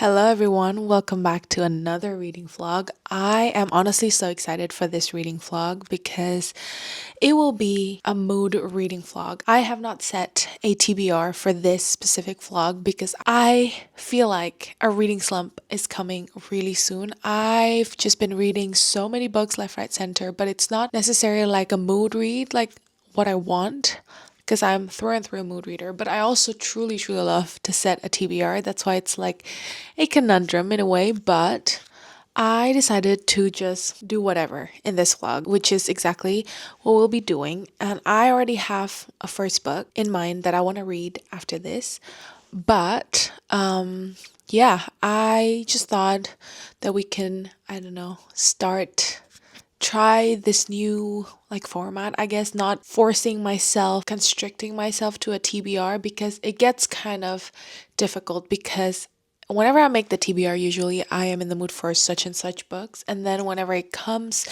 Hello everyone, welcome back to another reading vlog. I am honestly so excited for this reading vlog because it will be a mood reading vlog. I have not set a TBR for this specific vlog because I feel like a reading slump is coming really soon. I've just been reading so many books left, right, center, but it's not necessarily like a mood read, like what I want, because I'm through and through a mood reader, but I also truly, truly love to set a TBR. That's why it's like a conundrum in a way, but I decided to just do whatever in this vlog, which is exactly what we'll be doing. And I already have a first book in mind that I want to read after this. But yeah, I just thought that we can, I don't know, try this new like format, I guess, not forcing myself, constricting myself to a TBR because it gets kind of difficult because whenever I make the TBR, usually I am in the mood for such and such books. And then whenever it comes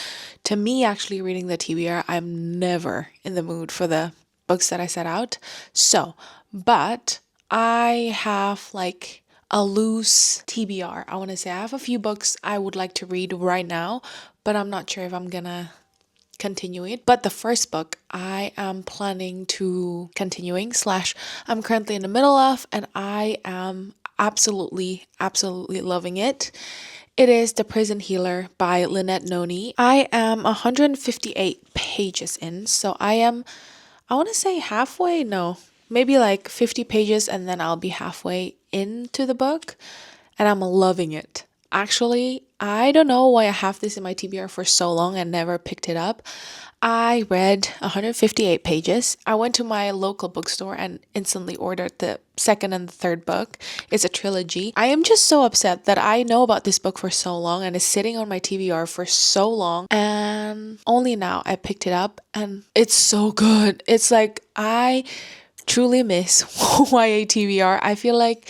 to me actually reading the TBR, I'm never in the mood for the books that I set out. But I have like a loose TBR. I want to say I have a few books I would like to read right now, but I'm not sure if I'm gonna continue it. But the first book I am planning to continuing slash I'm currently in the middle of, and I am absolutely loving it. It is The Prison Healer by Lynette Noni. I am 158 pages in, so I want to say halfway, no, maybe like 50 pages, and then I'll be halfway into the book, and I'm loving it. Actually, I don't know why I have this in my TBR for so long and never picked it up. I read 158 pages. I went to my local bookstore and instantly ordered the second and the third book. It's a trilogy. I am just so upset that I know about this book for so long and it's sitting on my TBR for so long, and only now I picked it up and it's so good. It's like I truly miss YA TBR. I feel like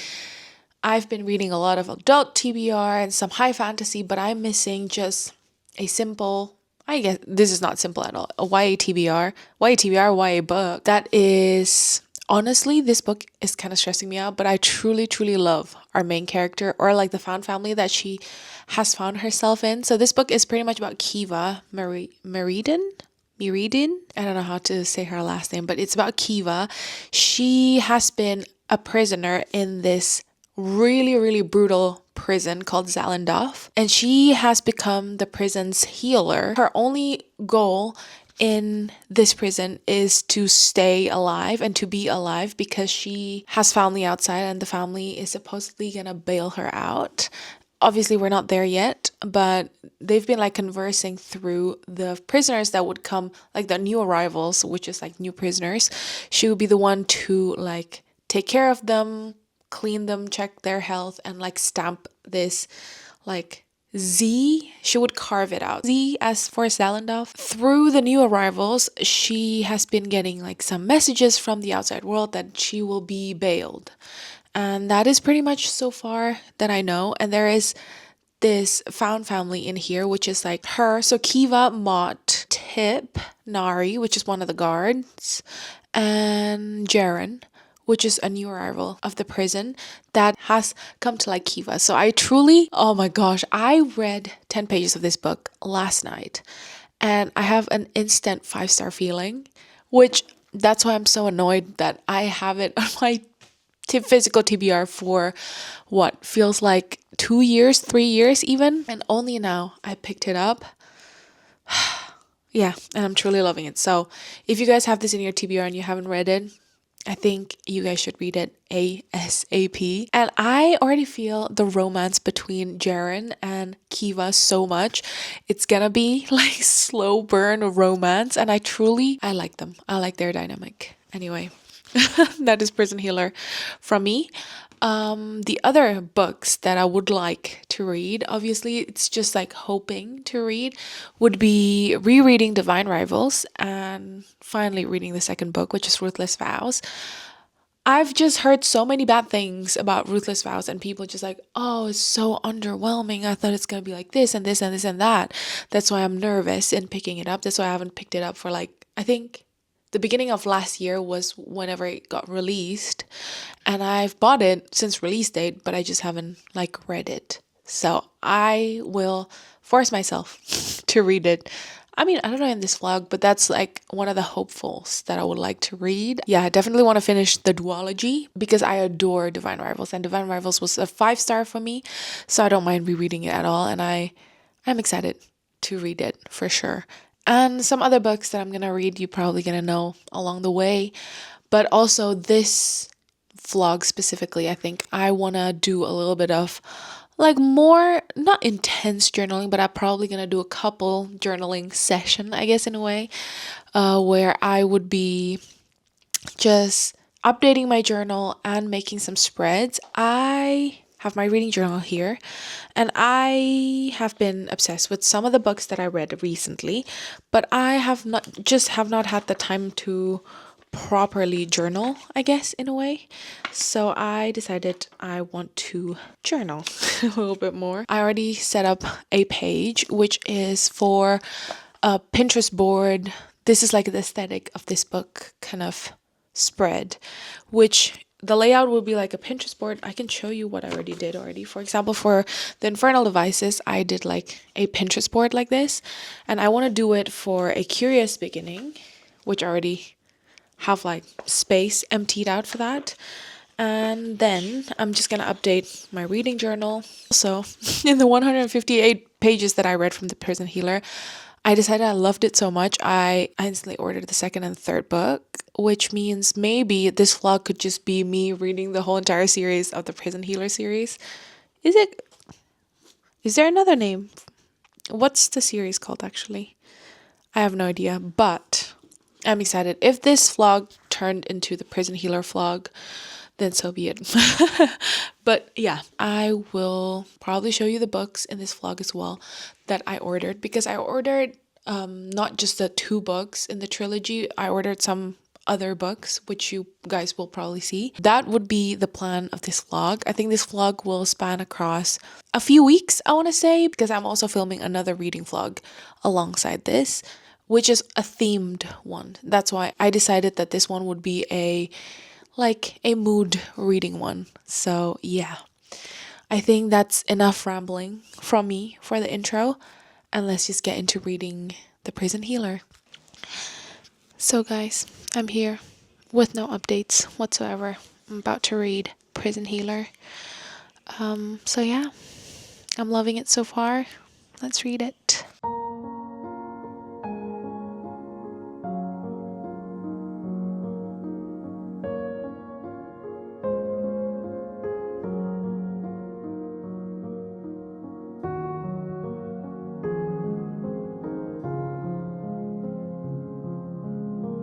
I've been reading a lot of adult TBR and some high fantasy, but I'm missing just a simple, I guess this is not simple at all, a YA TBR, YA book. That is, honestly, this book is kind of stressing me out, but I truly, truly love our main character, or like the found family that she has found herself in. So this book is pretty much about Kiva Meridin. I don't know how to say her last name, but it's about Kiva. She has been a prisoner in this really brutal prison called Zalendorf, and she has become the prison's healer. Her only goal in this prison is to stay alive and to be alive because she has family outside and the family is supposedly gonna bail her out. Obviously we're not there yet, but they've been like conversing through the prisoners that would come, like the new arrivals, which is like new prisoners. She would be the one to like take care of them, clean them, check their health, and like stamp this like Z. She would carve it out. Z as for Zalendorf. Through the new arrivals, she has been getting like some messages from the outside world that she will be bailed. And that is pretty much so far that I know. And there is this found family in here, which is like her. So Kiva, Mott, Tip, Nari, which is one of the guards, and Jaren, which is a new arrival of the prison that has come to like Kiva. So I truly, oh my gosh, I read 10 pages of this book last night and I have an instant 5-star feeling, which that's why I'm so annoyed that I have it on my physical TBR for what feels like 2 years, 3 years even. And only now I picked it up. Yeah, and I'm truly loving it. So if you guys have this in your TBR and you haven't read it, I think you guys should read it ASAP. And I already feel the romance between Jaren and Kiva so much. It's gonna be like slow burn romance, and I like them. I like their dynamic. Anyway, that is Prison Healer from me. The other books that I would like to read, obviously it's just like hoping to read, would be rereading Divine Rivals and finally reading the second book, which is Ruthless Vows. I've just heard so many bad things about Ruthless Vows, and people just like, oh, it's so underwhelming. I thought it's gonna be like this and this and this and that. That's why I'm nervous in picking it up. That's why I haven't picked it up for like, I think the beginning of last year was whenever it got released, and I've bought it since release date, but I just haven't like read it. So I will force myself to read it. I mean, I don't know in this vlog, but that's like one of the hopefuls that I would like to read. Yeah, I definitely want to finish the duology because I adore Divine Rivals, and Divine Rivals was a 5-star for me, so I don't mind rereading it at all, and I'm excited to read it for sure. And some other books that I'm gonna read, you're probably gonna know along the way. But also this vlog specifically, I think I wanna do a little bit of like more not intense journaling, but I'm probably gonna do a couple journaling session, I guess in a way, where I would be just updating my journal and making some spreads. I have my reading journal here, and I have been obsessed with some of the books that I read recently, but I have not had the time to properly journal, I guess, in a way. So I decided I want to journal a little bit more. I already set up a page which is for a Pinterest board. This is like the aesthetic of this book kind of spread, which the layout will be like a Pinterest board. I can show you what I already did already. For example, for the Infernal Devices, I did like a Pinterest board like this, and I want to do it for A Curious Beginning, which I already have like space emptied out for that. And then I'm just gonna update my reading journal. So in the 158 pages that I read from The Prison Healer, I decided I loved it so much, I instantly ordered the second and third book, which means maybe this vlog could just be me reading the whole entire series of the Prison Healer series. Is there another name? What's the series called actually? I have no idea, but I'm excited. If this vlog turned into the Prison Healer vlog, then so be it. But yeah, I will probably show you the books in this vlog as well that I ordered, because I ordered not just the 2 books in the trilogy, I ordered some other books, which you guys will probably see. That would be the plan of this vlog. I think this vlog will span across a few weeks, I want to say, because I'm also filming another reading vlog alongside this, which is a themed one. That's why I decided that this one would be a mood reading one. So yeah, I think that's enough rambling from me for the intro, and let's just get into reading The Prison Healer. So guys, I'm here with no updates whatsoever. I'm about to read Prison Healer. So yeah, I'm loving it so far. Let's read it.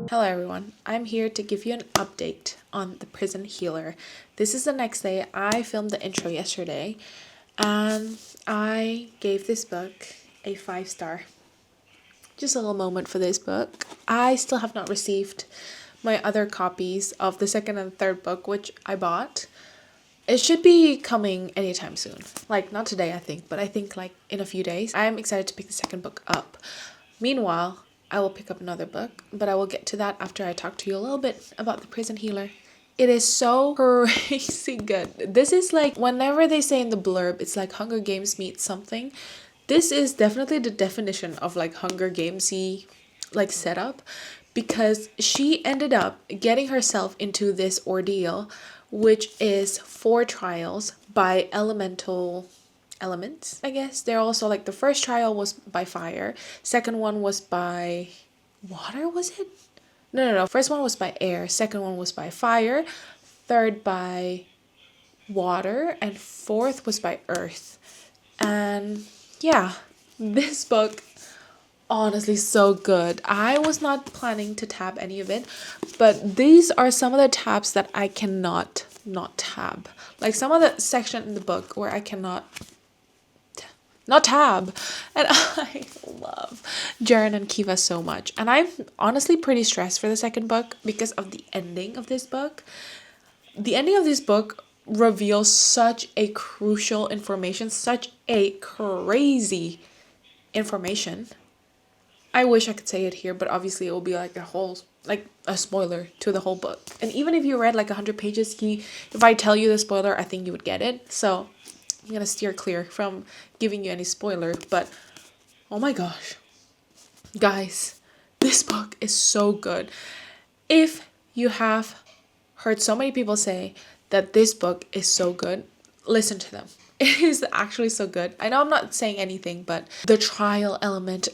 Hello everyone, I'm here to give you an update on The Prison Healer. This is the next day. I filmed the intro yesterday, and I gave this book a 5-star. Just a little moment for this book. I still have not received my other copies of the second and third book, which I bought. It should be coming anytime soon. Like, not today, I think, but I think like in a few days. I'm excited to pick the second book up. Meanwhile, I will pick up another book, but I will get to that after I talk to you a little bit about The Prison Healer. It is so crazy good. This is like, whenever they say in the blurb, it's like Hunger Games meets something. This is definitely the definition of like Hunger Gamesy like setup, because she ended up getting herself into this ordeal, which is 4 trials by elements, I guess. They're also like, the first trial was by fire, second one was by water, was it? No. First one was by air, second one was by fire, third by water, and fourth was by earth. And yeah, this book, honestly, so good. I was not planning to tab any of it, but these are some of the tabs that I cannot not tab. Like some of the section in the book where I cannot not tab. And I love Jaren and Kiva so much. And I'm honestly pretty stressed for the second book because of the ending of this book. The ending of this book reveals such a crucial information, such a crazy information. I wish I could say it here, but obviously it will be like a spoiler to the whole book. And even if you read like 100 pages, if I tell you the spoiler, I think you would get it. So I'm gonna steer clear from giving you any spoiler. But oh my gosh, guys, this book is so good. If you have heard so many people say that this book is so good, listen to them. It is actually so good. I know I'm not saying anything, but the trial element,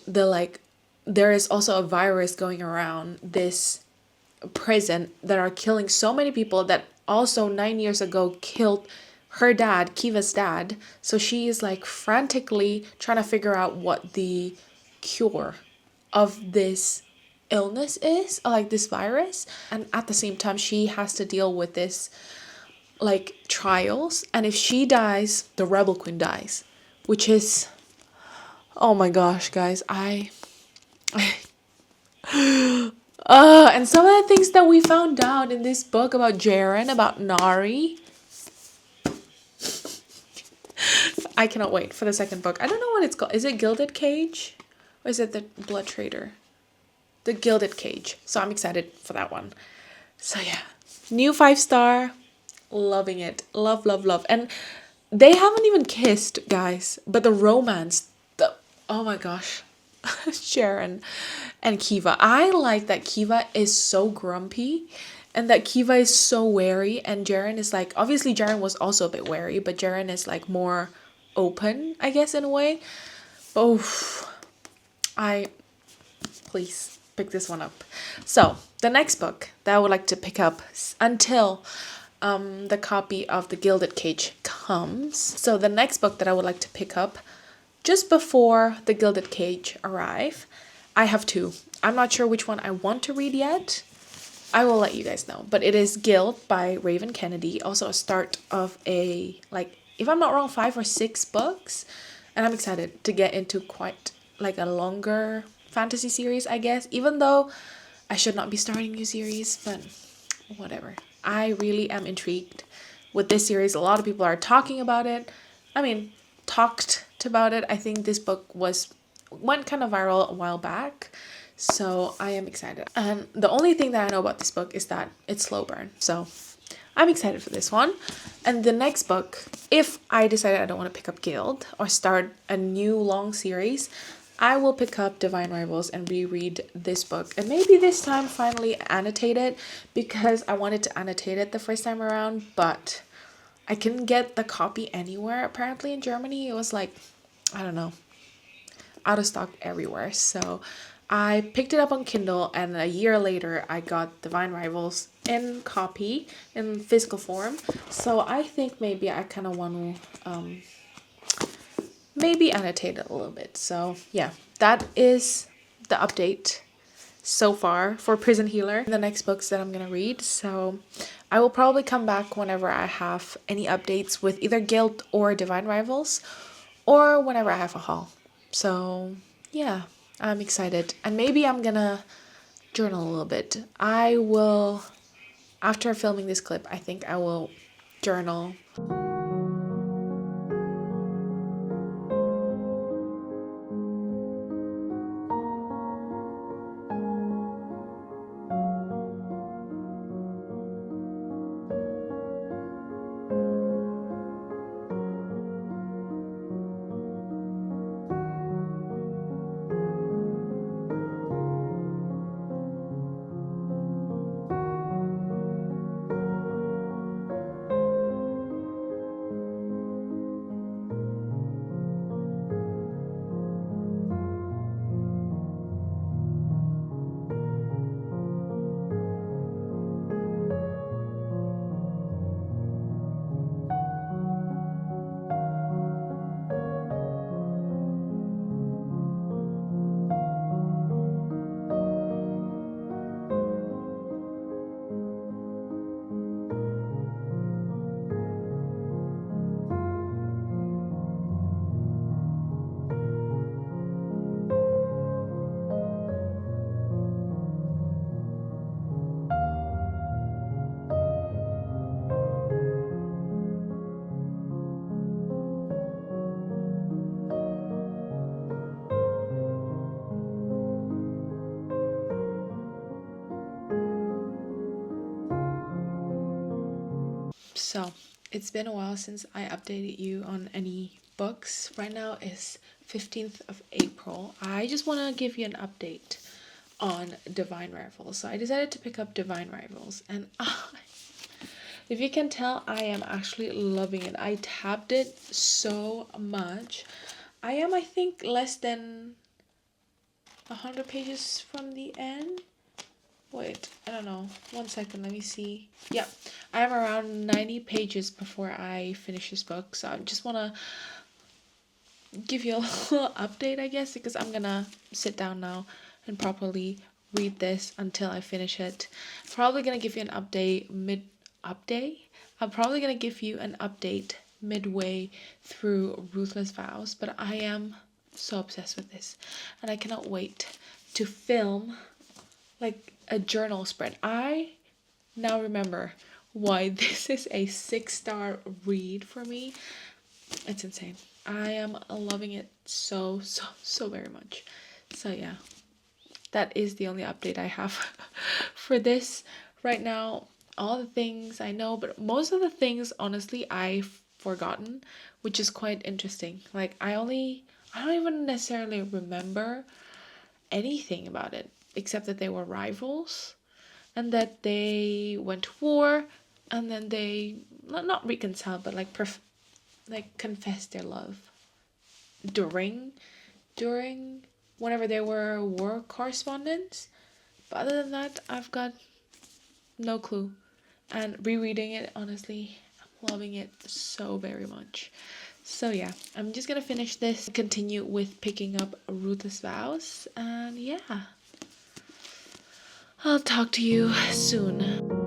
there is also a virus going around this prison that are killing so many people that also 9 years ago killed her dad, Kiva's dad. So she is like frantically trying to figure out what the cure of this illness is, or like this virus. And at the same time, she has to deal with this like trials. And if she dies, the rebel queen dies, which is, oh my gosh, guys, and some of the things that we found out in this book about Jaren, about Nari, I cannot wait for the second book. I don't know what it's called. Is it Gilded Cage? Or is it the Blood Trader? The Gilded Cage. So I'm excited for that one. So yeah. New 5-star. Loving it. Love, love, love. And they haven't even kissed, guys. But the romance. Oh my gosh. Sharon and Kiva. I like that Kiva is so grumpy and that Kiva is so wary, and Jaren is like, obviously Jaren was also a bit wary, but Jaren is like more open, I guess, in a way. Oh, please pick this one up. So the next book that I would like to pick up until the copy of The Gilded Cage comes. So the next book that I would like to pick up just before The Gilded Cage arrive, I have two. I'm not sure which one I want to read yet. I will let you guys know. But it is Guild by Raven Kennedy. Also a start of a, like, if I'm not wrong, 5 or 6 books. And I'm excited to get into quite like a longer fantasy series, I guess. Even though I should not be starting new series, but whatever. I really am intrigued with this series. A lot of people are talking about it. I mean, talked about it. I think this book went kind of viral a while back. So I am excited. And the only thing that I know about this book is that it's slow burn. So I'm excited for this one. And the next book, if I decide I don't want to pick up Guild or start a new long series, I will pick up Divine Rivals and reread this book. And maybe this time finally annotate it, because I wanted to annotate it the first time around, but I couldn't get the copy anywhere. Apparently in Germany, it was like, I don't know, out of stock everywhere. So I picked it up on Kindle, and a year later I got Divine Rivals in copy, in physical form. So I think maybe I kind of want to maybe annotate it a little bit. So yeah, that is the update so far for Prison Healer, the next books that I'm gonna read. So I will probably come back whenever I have any updates with either Guild or Divine Rivals, or whenever I have a haul. So yeah, I'm excited. And maybe I'm gonna journal a little bit. I will, after filming this clip, I think I will journal. So, it's been a while since I updated you on any books. Right now is 15th of April. I just want to give you an update on Divine Rivals. So, I decided to pick up Divine Rivals, and if you can tell, I am actually loving it. I tapped it so much. I think, less than 100 pages from the end. Wait, I don't know. One second, let me see. Yeah, I am around 90 pages before I finish this book. So I just want to give you a little update, I guess, because I'm gonna sit down now and properly read this until I finish it. Probably gonna give you an update. I'm probably gonna give you an update midway through Ruthless Vows, but I am so obsessed with this, and I cannot wait to film like a journal spread. I now remember why this is a 6-star read for me. It's insane. I am loving it so, so, so very much. So, yeah, that is the only update I have for this right now. All the things I know, but most of the things, honestly, I've forgotten, which is quite interesting. Like, I don't even necessarily remember anything about it except that they were rivals and that they went to war and then they not reconciled but like confessed their love during during whenever they were war correspondents. But other than that, I've got no clue. And rereading it, honestly, I'm loving it so very much. So yeah, I'm just gonna finish this, continue with picking up Ruthless Vows, and yeah, I'll talk to you soon.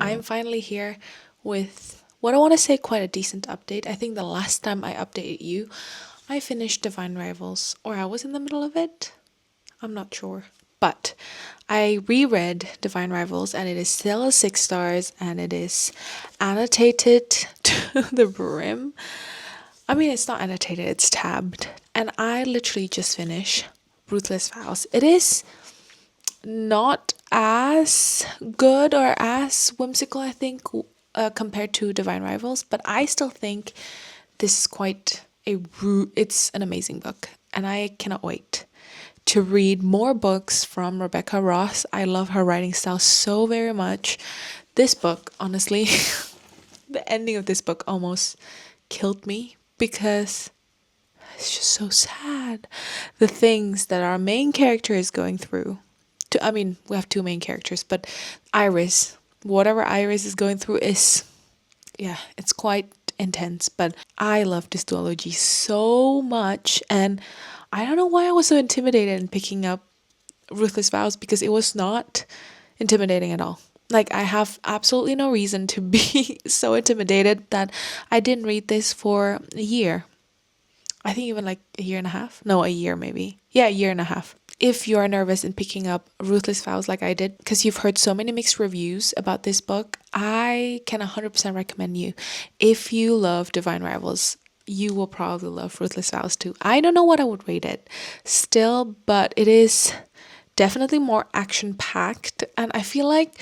I'm finally here with what I want to say quite a decent update. I think the last time I updated you, I finished Divine Rivals, or I was in the middle of it. I'm not sure. But I reread Divine Rivals and it is still a 6 stars and it is annotated to the brim. I mean, it's not annotated, it's tabbed. And I literally just finished Ruthless Vows. It is not as good or as whimsical, I think, compared to Divine Rivals, but I still think this is it's an amazing book, and I cannot wait to read more books from Rebecca Ross. I love her writing style so very much. This book, honestly, the ending of this book almost killed me because it's just so sad. The things that our main character is going through. I mean, we have two main characters, but Iris, whatever Iris is going through is, yeah, it's quite intense. But I love this duology so much, and I don't know why I was so intimidated in picking up Ruthless Vows because it was not intimidating at all. Like, I have absolutely no reason to be so intimidated that I didn't read this for a year. I think even like a year and a half. No, a year maybe. Yeah, a year and a half. If you're nervous in picking up Ruthless Vows like I did, because you've heard so many mixed reviews about this book, I can 100% recommend you. If you love Divine Rivals, you will probably love Ruthless Vows too. I don't know what I would rate it still, but it is definitely more action packed. And I feel like,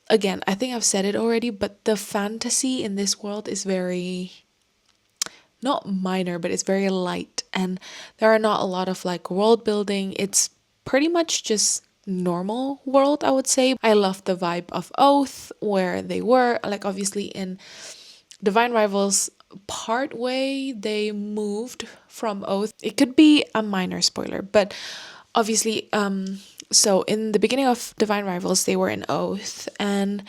again, I think I've said it already, but the fantasy in this world is very, not minor, but it's very light, and there are not a lot of like world building. It's pretty much just normal world, I would say. I love the vibe of Oath, where they were like, obviously in Divine Rivals part way they moved from Oath. It could be a minor spoiler, but obviously so in the beginning of Divine Rivals they were in Oath, and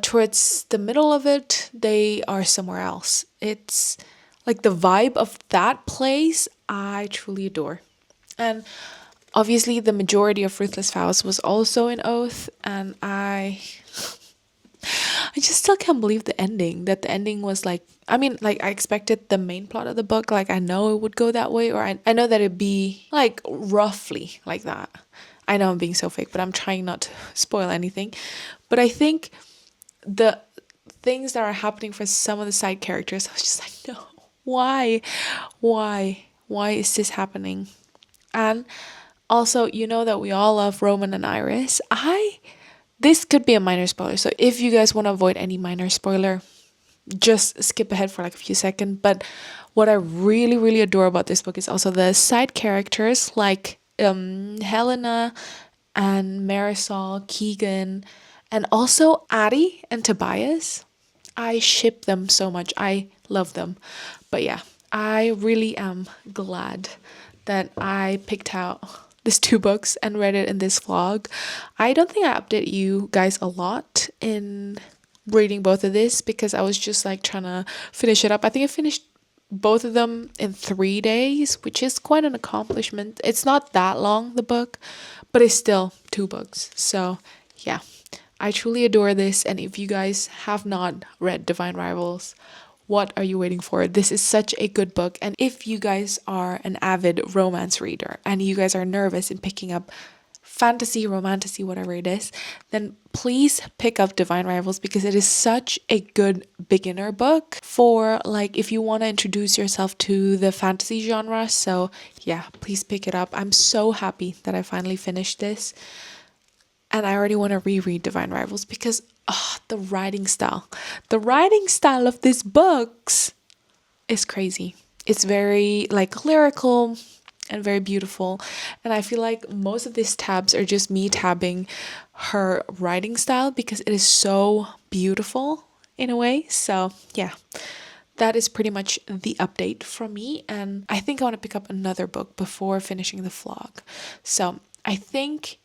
towards the middle of it they are somewhere else. It's like the vibe of that place I truly adore. And obviously the majority of Ruthless Vows was also in Oath, and I just still can't believe the ending. That the ending was like, I mean, like I expected the main plot of the book, like I know it would go that way, or I know that it'd be like roughly like that. I know I'm being so fake, but I'm trying not to spoil anything. But I think the things that are happening for some of the side characters, I was just like, no. Why? Why is this happening? And also, you know that we all love Roman and Iris. This could be a minor spoiler. So if you guys want to avoid any minor spoiler, just skip ahead for like a few seconds. But what I really, really adore about this book is also the side characters like Helena and Marisol, Keegan, and also Addie and Tobias. I ship them so much. I love them. But yeah, I really am glad that I picked out these two books and read it in this vlog. I don't think I updated you guys a lot in reading both of this because I was just like trying to finish it up. I think I finished both of them in 3 days, which is quite an accomplishment. It's not that long, the book, but it's still 2 books. So yeah, I truly adore this. And if you guys have not read Divine Rivals, what are you waiting for? This is such a good book. And if you guys are an avid romance reader and you guys are nervous in picking up fantasy, romantasy, whatever it is, then please pick up Divine Rivals because it is such a good beginner book for like if you want to introduce yourself to the fantasy genre. So yeah, please pick it up. I'm so happy that I finally finished this. And I already want to reread Divine Rivals because the writing style. The writing style of these books is crazy. It's very like lyrical and very beautiful. And I feel like most of these tabs are just me tabbing her writing style because it is so beautiful in a way. So yeah, that is pretty much the update from me. And I think I want to pick up another book before finishing the vlog. So I think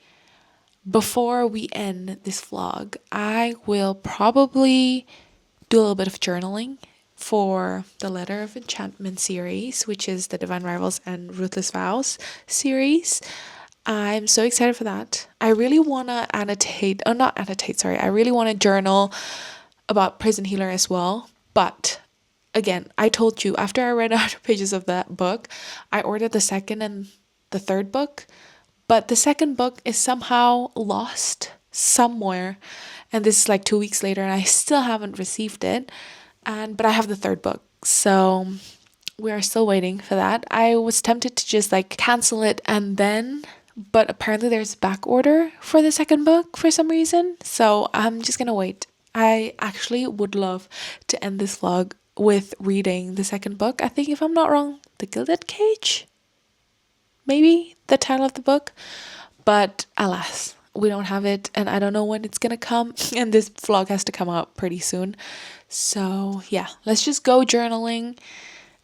before we end this vlog, I will probably do a little bit of journaling for the Letter of Enchantment series, which is the Divine Rivals and Ruthless Vows series. I'm so excited for that. I really want to annotate, oh, not annotate, sorry. I really want to journal about Prison Healer as well. But again, I told you after I read 100 pages of that book, I ordered the second and the third book. But the second book is somehow lost somewhere. And this is like 2 weeks later and I still haven't received it. But I have the third book. So we are still waiting for that. I was tempted to just like cancel it and then, but apparently there's back order for the second book for some reason. So I'm just gonna wait. I actually would love to end this vlog with reading the second book. I think, if I'm not wrong, The Gilded Cage, maybe the title of the book. But alas, we don't have it and I don't know when it's gonna come. And this vlog has to come out pretty soon. So yeah, let's just go journaling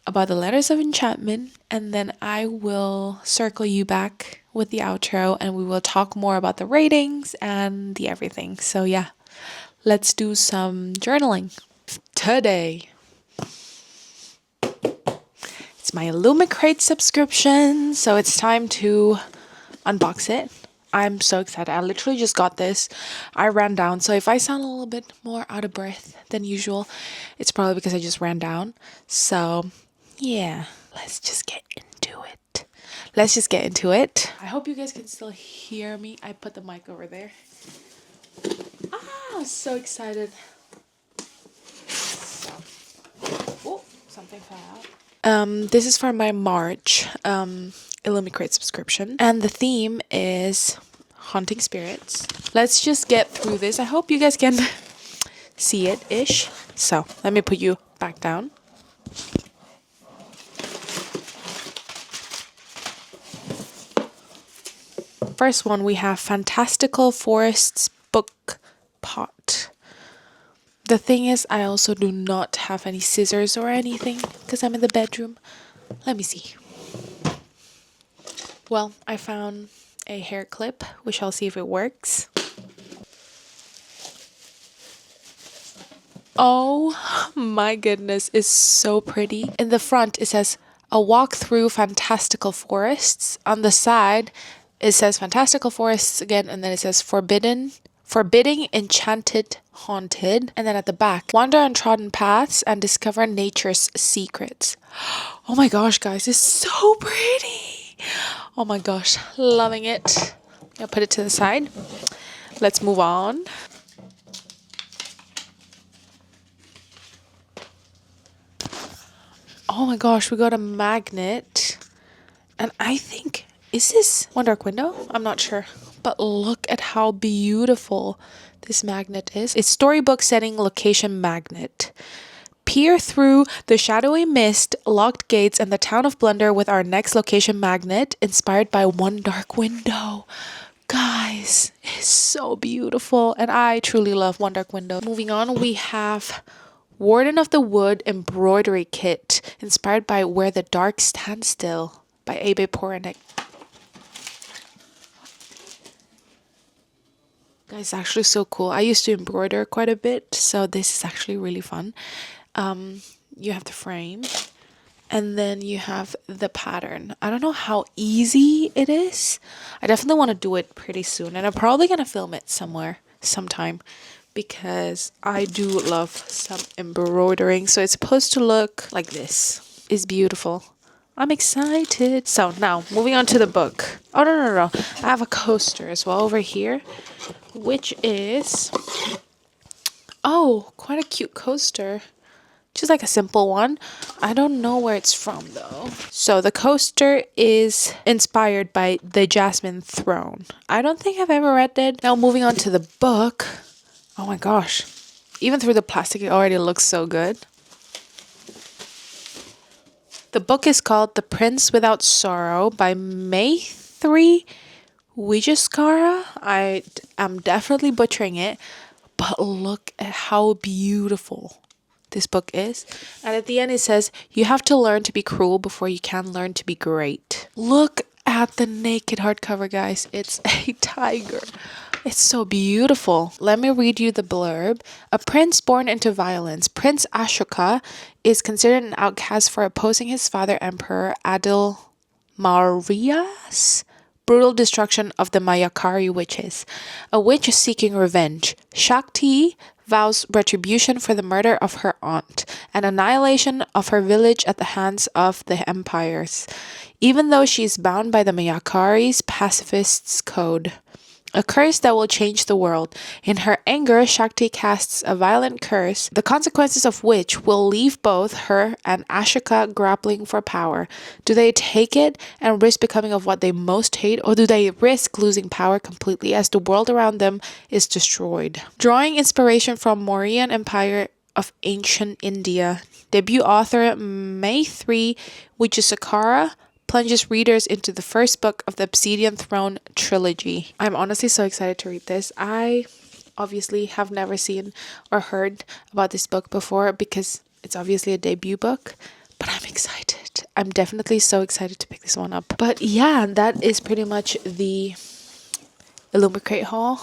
about the letters of enchantment, and then I will circle you back with the outro and we will talk more about the ratings and the everything. So yeah, let's do some journaling. Today, it's my Illumicrate subscription, so it's time to unbox it. I'm so excited. I literally just got this. I ran down, so if I sound a little bit more out of breath than usual, it's probably because I just ran down. So yeah, let's just get into it. I hope you guys can still hear me. I put the mic over there. I'm so excited. Oh, something fell out. This is for my March Illumicrate subscription, and the theme is haunting spirits. Let's just get through this. I hope you guys can see it ish. So let me put you back down. First one, we have Fantastical Forests Book Pot. The thing is, I also do not have any scissors or anything because I'm in the bedroom. Let me see. Well, I found a hair clip. We shall see if it works. Oh my goodness, it's so pretty. In the front, it says a walk through fantastical forests. On the side, it says fantastical forests again, and then it says forbidding, enchanted, haunted. And then at the back, wander on trodden paths and discover nature's secrets. Oh my gosh, guys, it's so pretty. Oh my gosh, loving it. I'll put it to the side. Let's move on. Oh my gosh, we got a magnet. And I think, is this One Dark Window? I'm not sure. But look at how beautiful this magnet is. It's storybook setting location magnet. Peer through the shadowy mist, locked gates, and the town of Blunder with our next location magnet, inspired by One Dark Window. Guys, it's so beautiful. And I truly love One Dark Window. Moving on, we have Warden of the Wood embroidery kit, inspired by Where the Dark Stands Still by Abe Poranek. Guys, it's actually so cool. I used to embroider quite a bit, so this is actually really fun. You have the frame, and then you have the pattern. I don't know how easy it is. I definitely want to do it pretty soon, and I'm probably gonna film it sometime, because I do love some embroidering. So it's supposed to look like this. It's beautiful. I'm excited. So now, moving on to the book. Oh, no. I have a coaster as well over here, which is, oh, quite a cute coaster. Just like a simple one. I don't know where it's from though. So the coaster is inspired by The Jasmine Throne. I don't think I've ever read it. Now moving on to the book. Oh my gosh. Even through the plastic, it already looks so good. The book is called The Prince Without Sorrow by Maitri Wijeskara. I am definitely butchering it, but look at how beautiful this book is. And at the end it says, you have to learn to be cruel before you can learn to be great. Look at the naked hardcover, guys. It's a tiger. It's so beautiful. Let me read you the blurb. A prince born into violence, Prince Ashoka is considered an outcast for opposing his father, Emperor Adil Marius. brutal destruction of the Mayakari witches. A witch seeking revenge. Shakti vows retribution for the murder of her aunt and annihilation of her village at the hands of the empires, even though she is bound by the Mayakari's pacifists' code. A curse that will change the world. In her anger, Shakti casts a violent curse, the consequences of which will leave both her and Ashika grappling for power. Do they take it and risk becoming of what they most hate, or do they risk losing power completely as the world around them is destroyed? Drawing inspiration from Mauryan Empire of ancient India, debut author Maitri Vijayasakara plunges readers into the first book of the Obsidian Throne trilogy. I'm honestly so excited to read this. I obviously have never seen or heard about this book before because it's obviously a debut book, but I'm excited. I'm definitely so excited to pick this one up. But yeah, that is pretty much the Illumicrate haul.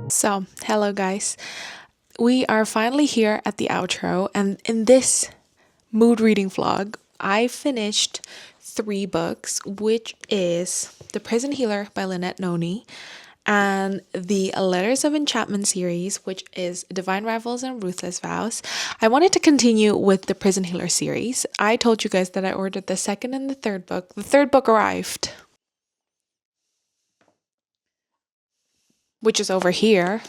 So, hello guys. We are finally here at the outro, and in this mood reading vlog, I finished 3 books, which is The Prison Healer by Lynette Noni, and the Letters of Enchantment series, which is Divine Rivals and Ruthless Vows. I wanted to continue with the Prison Healer series. I told you guys that I ordered the second and the third book. The third book arrived, which is over here.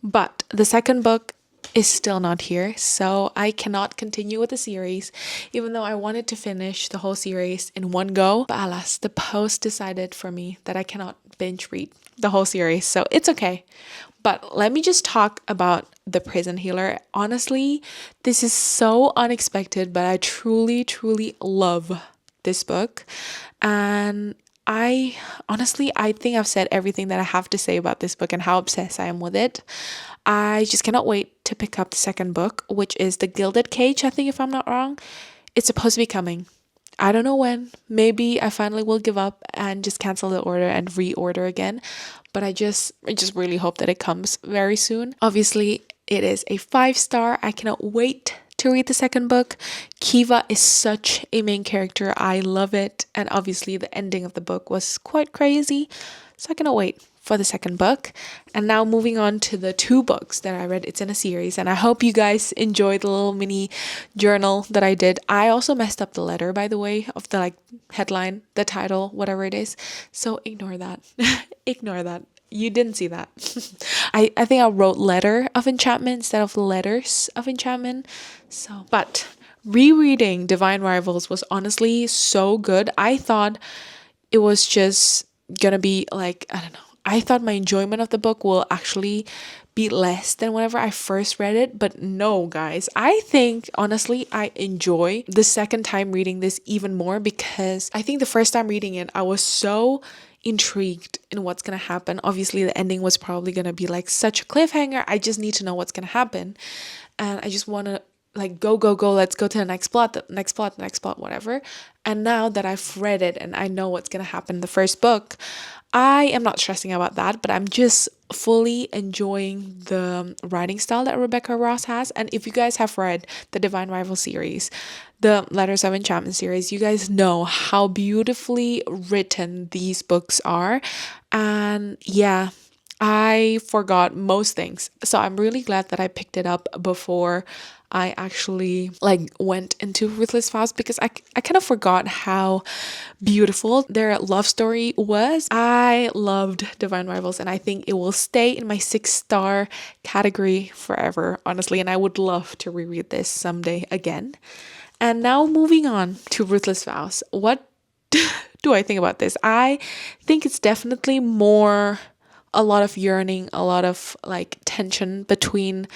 But the second book is still not here, so I cannot continue with the series, even though I wanted to finish the whole series in one go. But alas, the post decided for me that I cannot binge read the whole series, so it's okay. But let me just talk about The Prison Healer. Honestly, this is so unexpected, but I truly, truly love this book. And I think I've said everything that I have to say about this book and how obsessed I am with it. I just cannot wait to pick up the second book, which is The Gilded Cage, I think, if I'm not wrong. It's supposed to be coming. I don't know when. Maybe I finally will give up and just cancel the order and reorder again. But I just really hope that it comes very soon. Obviously, it is a 5-star. I cannot wait to read the second book. Kiva is such a main character. I love it. And obviously the ending of the book was quite crazy. So I cannot wait for the second book. And now moving on to the 2 books that I read. It's in a series, and I hope you guys enjoyed the little mini journal that I did. I also messed up the letter, by the way, of the headline, the title, whatever it is. So ignore that. Ignore that. You didn't see that. I think I wrote Letter of Enchantment instead of Letters of Enchantment. But rereading Divine Rivals was honestly so good. I thought it was just gonna be I don't know. I thought my enjoyment of the book will actually be less than whenever I first read it, but no, guys. I think honestly I enjoy the second time reading this even more, because I think the first time reading it I was so intrigued in what's gonna happen. Obviously the ending was probably gonna be such a cliffhanger. I just need to know what's gonna happen, and I just want to go, let's go to the next plot, whatever. And now that I've read it and I know what's gonna happen in the first book, I am not stressing about that, but I'm just fully enjoying the writing style that Rebecca Ross has. And if you guys have read the Divine Rival series, the Letters of Enchantment series, you guys know how beautifully written these books are. And yeah, I forgot most things. So I'm really glad that I picked it up before I actually went into Ruthless Vows, because I kind of forgot how beautiful their love story was. I loved Divine Rivals, and I think it will stay in my 6-star category forever, honestly. And I would love to reread this someday again. And now moving on to Ruthless Vows. What do I think about this? I think it's definitely more a lot of yearning, a lot of tension between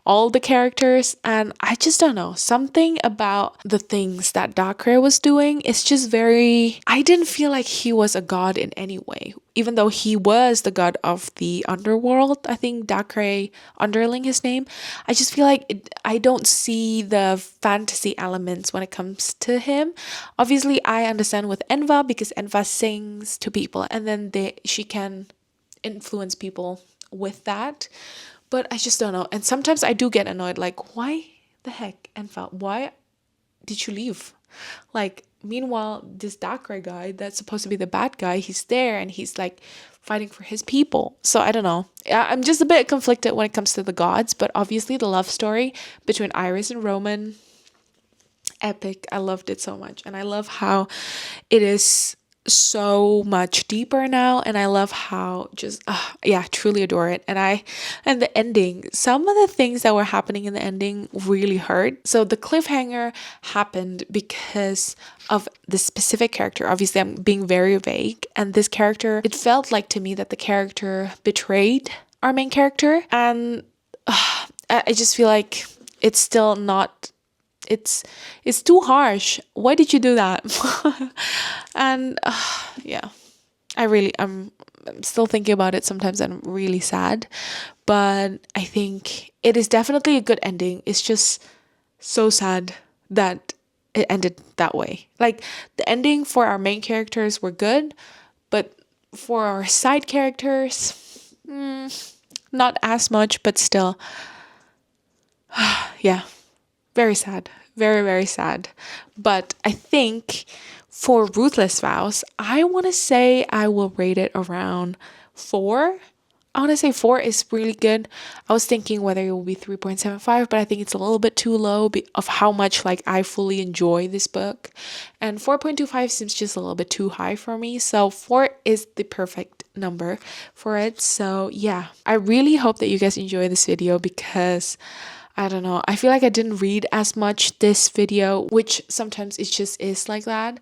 all the characters, and I just don't know, something about the things that Dacre was doing is just very, I didn't feel like he was a god in any way, even though he was the god of the underworld. I think Dacre, underling his name, I just feel like I don't see the fantasy elements when it comes to him. Obviously I understand with Enva, because Enva sings to people and then she can influence people with that. But I just don't know. And sometimes I do get annoyed, why the heck, Enfa, why did you leave? Meanwhile, this Dacre guy that's supposed to be the bad guy, he's there and he's fighting for his people. So I don't know. I'm just a bit conflicted when it comes to the gods, but obviously the love story between Iris and Roman, epic. I loved it so much. And I love how it is so much deeper now, and I love how truly adore it. And the ending, some of the things that were happening in the ending really hurt. So the cliffhanger happened because of the specific character. Obviously I'm being very vague, and this character, it felt like to me that the character betrayed our main character, and I just feel like it's still not, it's too harsh. Why did you do that? And yeah, I'm still thinking about it sometimes. I'm really sad, but I think it is definitely a good ending. It's just so sad that it ended that way. The ending for our main characters were good, but for our side characters, not as much, but still, yeah, very sad. Very, very sad. But I think for Ruthless Vows, I want to say I will rate it around 4. I want to say 4 is really good. I was thinking whether it will be 3.75, but I think it's a little bit too low of how much I fully enjoy this book. And 4.25 seems just a little bit too high for me. So 4 is the perfect number for it. So yeah, I really hope that you guys enjoy this video, because I don't know, I feel like I didn't read as much this video, which sometimes it just is like that.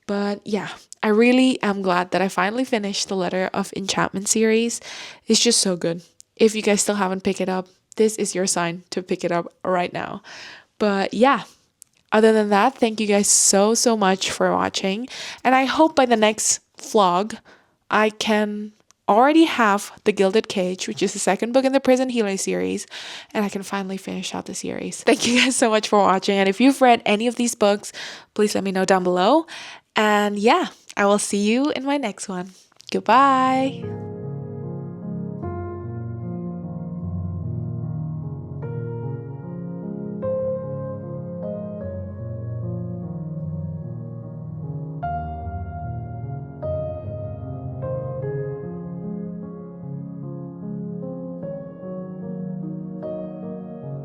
But yeah, I really am glad that I finally finished the Letter of Enchantment series. It's just so good. If you guys still haven't picked it up, this is your sign to pick it up right now. But yeah, other than that, thank you guys so much for watching. And I hope by the next vlog, I can already have The Gilded Cage, which is the second book in the Prison Healer series, and I can finally finish out the series. Thank you guys so much for watching, and if you've read any of these books, please let me know down below. And yeah, I will see you in my next one. Goodbye!